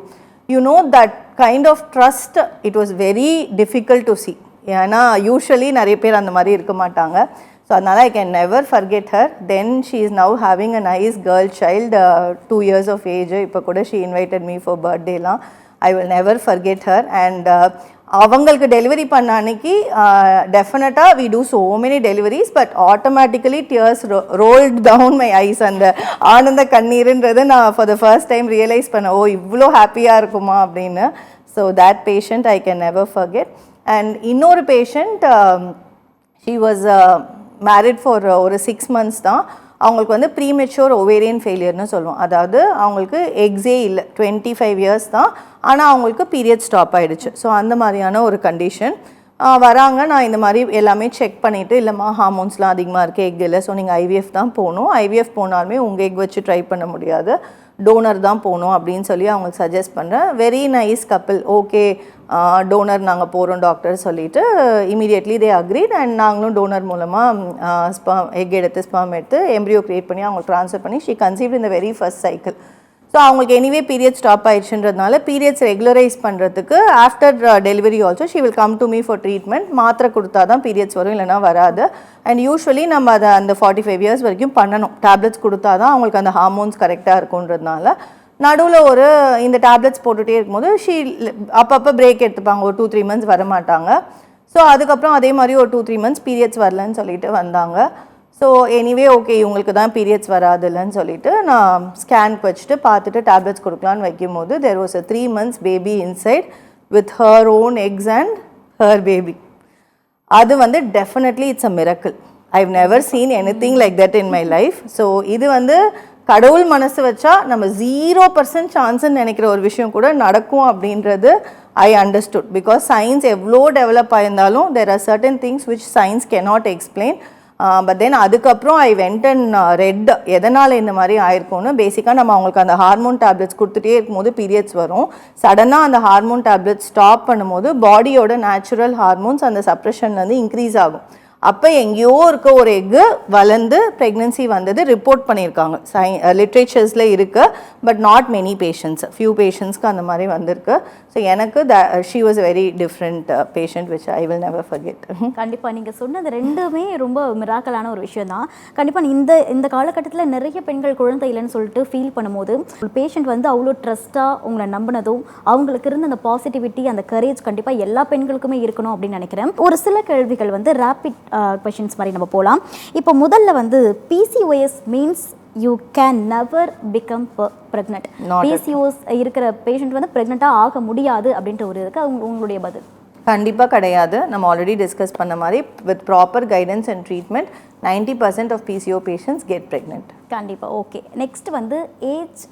You know that kind of trust it was very difficult to see. ஏன்னா யூஸ்வலி நிறைய பேர் அந்த மாதிரி இருக்க மாட்டாங்க. ஸோ அதனால் I can never forget her. Then she is now having a nice girl child, 2 years of age. இப்போ கூட ஷீ இன்வைட்டட் மீ ஃபார் பர்த்டேலாம். I will never forget her. And அவங்களுக்கு டெலிவரி பண்ண அன்னைக்கு டெஃபினட்டாக we do so many deliveries, but automatically tears rolled down my eyes. அந்த ஆனந்த கண்ணீருன்றது நான் for the first time realise பண்ணேன், ஓ இவ்வளோ ஹாப்பியாக இருக்குமா அப்படின்னு. So that patient I can never forget. And இன்னொரு patient, she was married for ஒரு 6 months தான். அவங்களுக்கு வந்து ப்ரீமெச்சூர் ஒவேரியன் ஃபெயிலியர்னு சொல்லுவோம். அதாவது அவங்களுக்கு எக்ஸே இல்லை, 25 years தான், ஆனால் அவங்களுக்கு பீரியட் ஸ்டாப் ஆகிடுச்சு. ஸோ அந்த மாதிரியான ஒரு கண்டிஷன். வராங்க, நான் இந்த மாதிரி எல்லாமே செக் பண்ணிவிட்டு, இல்லைம்மா ஹார்மோன்ஸ்லாம் அதிகமாக இருக்குது, எக் இல்லை, ஸோ நீங்கள் IVF தான் போகணும், IVF போனாலுமே உங்கள் எக் வச்சு ட்ரை பண்ண முடியாது, டோனர் தான் போகணும் அப்படின்னு சொல்லி அவங்களுக்கு சஜஸ்ட் பண்ணுறேன். Very nice couple, okay donor நாங்கள் போகிறோம் டாக்டர் சொல்லிவிட்டு இமீடியட்லி தே அக்ரீட். அண்ட் நாங்களும் டோனர் மூலமாக எக் எடுத்து ஸ்பெர்ம் எடுத்து எம்ப்ரியோ க்ரியேட் பண்ணி அவங்களுக்கு ட்ரான்ஸ்ஃபர் பண்ணி she conceived in the very first cycle. So அவங்களுக்கு எனிவே பீரியட் ஸ்டாப் ஆயிடுச்சுன்றதுனால பீரியட்ஸ் ரெகுலரைஸ் பண்ணுறதுக்கு after delivery also she will come to me for treatment. மாத்திரை கொடுத்தா தான் பீரியட்ஸ் வரும், இல்லைனா வராது. அண்ட் யூஸ்வலி நம்ம அதை அந்த 45 years வரைக்கும் பண்ணணும். டேப்லெட்ஸ் கொடுத்தா தான் அவங்களுக்கு அந்த ஹார்மோன்ஸ் கரெக்டாக இருக்குன்றதுனால நடுவில் ஒரு இந்த டேப்லெட்ஸ் போட்டுகிட்டே இருக்கும்போது அப்பப்போ பிரேக் எடுத்துப்பாங்க, ஒரு 2-3 months வர மாட்டாங்க. ஸோ அதுக்கப்புறம் அதே மாதிரி ஒரு 2-3 months பீரியட்ஸ் வரலன்னு சொல்லிட்டு வந்தாங்க. ஸோ எனிவே ஓகே இவங்களுக்கு தான் பீரியட்ஸ் வராதுல்லன்னு சொல்லிட்டு நான் ஸ்கேனுக்கு வச்சுட்டு பார்த்துட்டு டேப்லெட்ஸ் கொடுக்கலான்னு வைக்கும்போது there was a 3 months baby inside with her own eggs and her baby. அது வந்து definitely it's a miracle. I've never seen anything like that in my life. So இது வந்து கடவுள் மனசு வச்சா நம்ம 0% சான்ஸ்ன்னு நினைக்கிற ஒரு விஷயம் கூட நடக்கும் அப்படின்றது I understood. Because science எவ்வளோ டெவலப் ஆயிருந்தாலும் there are certain things which science cannot explain. But then அதுக்கப்புறம் ஐ வெண்ட் அண்ட் ரெட் எதனால் இந்த மாதிரி ஆயிருக்கும்னு. பேசிக்காக நம்ம அவங்களுக்கு அந்த ஹார்மோன் டேப்லெட்ஸ் கொடுத்துட்டே இருக்கும்போது பீரியட்ஸ் வரும். சடனாக அந்த ஹார்மோன் டேப்லெட்ஸ் ஸ்டாப் பண்ணும்போது பாடியோட நேச்சுரல் ஹார்மோன்ஸ் அந்த சப்ரெஷன்லேருந்து இன்க்ரீஸ் ஆகும். அப்போ எங்கேயோ இருக்க ஒரு எக்கு வளர்ந்து ப்ரெக்னென்சி வந்தது ரிப்போர்ட் பண்ணியிருக்காங்க. லிட்ரேச்சர்ஸில் இருக்குது. But not many patients, few பேஷண்ட்ஸ்க்கு அந்த மாதிரி வந்திருக்கு. ஸோ எனக்கு she was very different patient which I will never forget. கண்டிப்பாக நீங்கள் சொன்னது ரெண்டுமே ரொம்ப மிராக்கலான ஒரு விஷயம் தான். கண்டிப்பாக இந்த காலகட்டத்தில் நிறைய பெண்கள் குழந்தை இல்லைன்னு சொல்லிட்டு ஃபீல் பண்ணும்போது பேஷண்ட் வந்து அவ்வளோ ட்ரஸ்ட்டாக உங்களை நம்பினதும் அவங்களுக்கு இருந்த அந்த பாசிட்டிவிட்டி அந்த கரேஜ் கண்டிப்பாக எல்லா பெண்களுக்குமே இருக்கணும் அப்படின்னு நினைக்கிறேன். ஒரு சில கேள்விகள் வந்து ரேபிட் questions மாதிரி நம்ம போகலாம். இப்போ முதல்ல வந்து PCOS means you can never become pregnant. PCOS இருக்கிற பேஷண்ட் வந்து ப்ரெக்னெண்ட்டாக ஆக முடியாது அப்படின்ற ஒரு இருக்கு. உங்களுடைய பதில்? கண்டிப்பாக கிடையாது. நம்ம ஆல்ரெடி டிஸ்கஸ் பண்ண மாதிரி with proper guidance and treatment 90% of PCO patients get pregnant. கண்டிப்பாக. ஓகே, நெக்ஸ்ட் வந்து ஏஜ்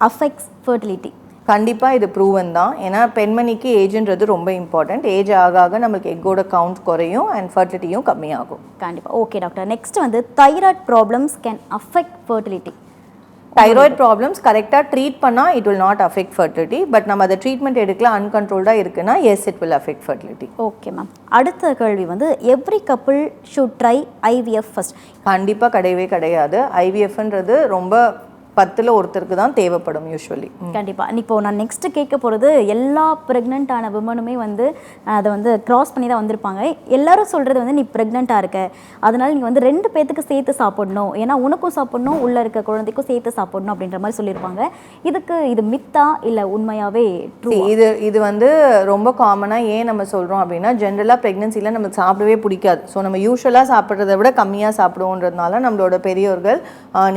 அஃபெக்ட்ஸ் ஃபர்டிலிட்டி. கண்டிப்பாக இது ப்ரூவன் தான். ஏன்னா பெண்மணிக்கு ஏஜ்ன்றது ரொம்ப இம்பார்ட்டண்ட். ஏஜ் ஆக ஆக நம்மளுக்கு எக்கோட கவுண்ட் குறையும் அண்ட் ஃபர்டிலிட்டியும் கம்மியாகும். கண்டிப்பாக. ஓகே டாக்டர், நெக்ஸ்ட் வந்து thyroid problems can affect fertility. Thyroid problems கரெக்டாக ட்ரீட் பண்ணால் it will not affect fertility. But நம்ம அதை ட்ரீட்மெண்ட் எடுக்கல அன்கண்ட்ரோல்டாக இருக்குன்னா S it will affect fertility. Okay ma'am. அடுத்த கேள்வி வந்து every couple should try IVF first. கண்டிப்பாக கிடையவே கிடையாது. IVFன்றது ரொம்ப 10ல் ஒருத்தருக்கு தான் தேவைப்படும் யூஸ்வலி. கண்டிப்பாக. இப்போ நான் நெக்ஸ்ட் கேட்க போகிறது எல்லா ப்ரெக்னென்ட்டான விமனுமே வந்து அதை வந்து க்ராஸ் பண்ணி தான் வந்திருப்பாங்க. எல்லாரும் சொல்கிறது வந்து நீ ப்ரெக்னெண்ட்டாக இருக்க, அதனால் நீ வந்து 2 பேத்துக்கு சேர்த்து சாப்பிடணும், ஏன்னா உனக்கும் சாப்பிடணும் உள்ளே இருக்க குழந்தைக்கும் சேர்த்து சாப்பிடணும் அப்படின்ற மாதிரி சொல்லியிருப்பாங்க. இது மித்தா இல்லை உண்மையாகவே ட்ரூ? இது வந்து ரொம்ப காமனாக ஏன் நம்ம சொல்கிறோம் அப்படின்னா ஜென்ரலாக ப்ரெக்னென்சியில் நமக்கு சாப்பிடவே பிடிக்காது. ஸோ நம்ம யூஸ்வலாக சாப்பிட்றத விட கம்மியாக சாப்பிடுவோன்றதுனால நம்மளோட பெரியவர்கள்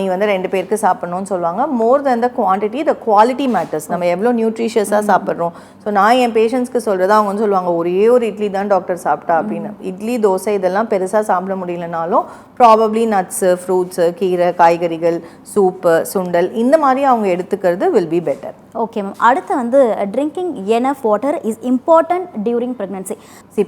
நீ வந்து 2 பேருக்கு சாப்பிடணும்னு சொல்லுவாங்க. More then the quantity the quality matters. நம்ம எவ்வளோ நியூட்ரிஷியஸாக சாப்பிட்றோம். ஸோ நான் என் பேஷண்ட்ஸ்க்கு சொல்கிறது அவங்க வந்து சொல்லுவாங்க ஒரே ஒரு இட்லி தான் டாக்டர் சாப்பிட்டா அப்படின்னு. இட்லி தோசை இதெல்லாம் பெருசாக சாப்பிட முடியலனாலும் ப்ராபப்ளி நட்ஸு, ஃப்ரூட்ஸு, கீரை, காய்கறிகள், சூப்பு, சுண்டல் இந்த மாதிரி அவங்க எடுத்துக்கிறது will be better. Okay ma'am. அடுத்து வந்து drinking enough water is important during pregnancy.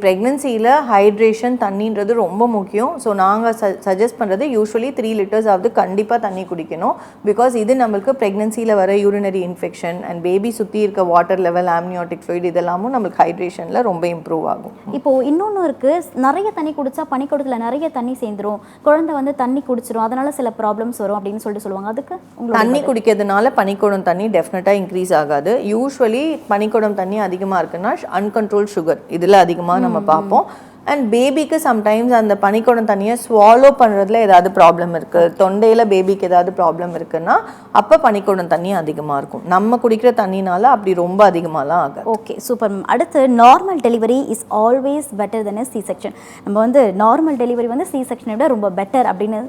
ப்ரெக்னன்சியில் ஹைட்ரேஷன் தண்ணின்றது ரொம்ப முக்கியம். ஸோ நாங்கள் சஜஸ்ட் பண்ணுறது யூஸ்வலி 3 லிட்டர்ஸ் ஆகுது கண்டிப்பாக தண்ணி குடிக்கணும். பிகாஸ் இது நம்மளுக்கு ப்ரெக்னன்சியில் வர யூரினரி இன்ஃபெக்ஷன் அண்ட் பேபி சுற்றி இருக்க வாட்டர் லெவல், ஆம்னியோட்டிக் ஃப்ளூயிட் இதெல்லாமும் நம்மளுக்கு ஹைட்ரேஷனில் ரொம்ப இம்ப்ரூவ் ஆகும். இப்போது இன்னொன்று இருக்குது, நிறைய தண்ணி குடித்தா பனிக்கூடத்தில் நிறைய தண்ணி சேர்ந்துடும், குழந்தை வந்து தண்ணி குடிச்சிடும், அதனால் சில ப்ராப்ளம்ஸ் வரும் அப்படின்னு சொல்லிட்டு சொல்லுவாங்க. அதுக்கு தண்ணி குடிக்கிறதுனால பனிக்கூடம் தண்ணி டெஃபினட்டாக இன்க்ரீஸ் ஆகாது. யூஸ்வலி பனிக்கூடம் தண்ணி அதிகமாக இருக்குன்னா அன்கண்ட்ரோல் சுகர் இதில் அதிகமாக நம்ம பார்ப்போம். அண்ட் பேபிக்கு சம்டைம்ஸ் அந்த பனிக்கூடம் தண்ணியை ஸ்வாலோ பண்ணுறதுல ஏதாவது ப்ராப்ளம் இருக்குது, தொண்டையில் பேபிக்கு ஏதாவது ப்ராப்ளம் இருக்குன்னா அப்போ பனிக்கூடம் தண்ணி அதிகமாக இருக்கும். நம்ம குடிக்கிற தண்ணினால அப்படி ரொம்ப அதிகமாகலாம் ஆகும். Okay, super ma'am. அடுத்து normal delivery is always better then C section. நம்ம வந்து நார்மல் டெலிவரி வந்து சி செக்ஷனை விட ரொம்ப பெட்டர் அப்படின்னு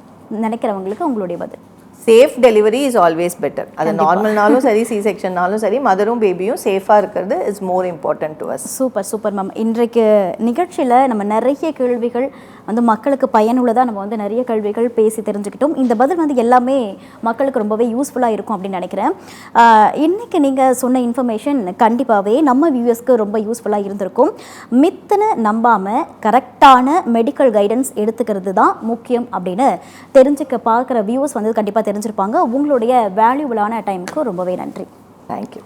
நினைக்கிறவங்களுக்கு உங்களுடைய பதில்? Safe delivery is always better. அது நார்மல்னாலும் சரி சி செக்ஷன்னாலும் சரி மதரும் பேபியும் சேஃபாக இருக்கிறது is more important to us. Super ma'am. இன்றைக்கு நிகழ்ச்சியில் நம்ம நிறைய கேள்விகள் வந்து மக்களுக்கு பயனுள்ளதாக நம்ம வந்து நிறைய கேள்விகள் பேசி தெரிஞ்சுக்கிட்டோம். இந்த பதில் வந்து எல்லாமே மக்களுக்கு ரொம்பவே யூஸ்ஃபுல்லாக இருக்கும் அப்படின்னு நினைக்கிறேன். இன்றைக்கி நீங்கள் சொன்ன இன்ஃபர்மேஷன் கண்டிப்பாகவே நம்ம வியூவர்ஸ்க்கு ரொம்ப யூஸ்ஃபுல்லாக இருந்திருக்கும். மித்துன்னு நம்பாமல் கரெக்டான மெடிக்கல் கைடன்ஸ் எடுத்துக்கிறது தான் முக்கியம் அப்படின்னு தெரிஞ்சுக்க பார்க்குற வியூவர்ஸ் வந்து கண்டிப்பாக தெரிஞ்சிருப்பாங்க. உங்களுடைய வேல்யூபிளான டைமுக்கு ரொம்பவே நன்றி. தேங்க்யூ.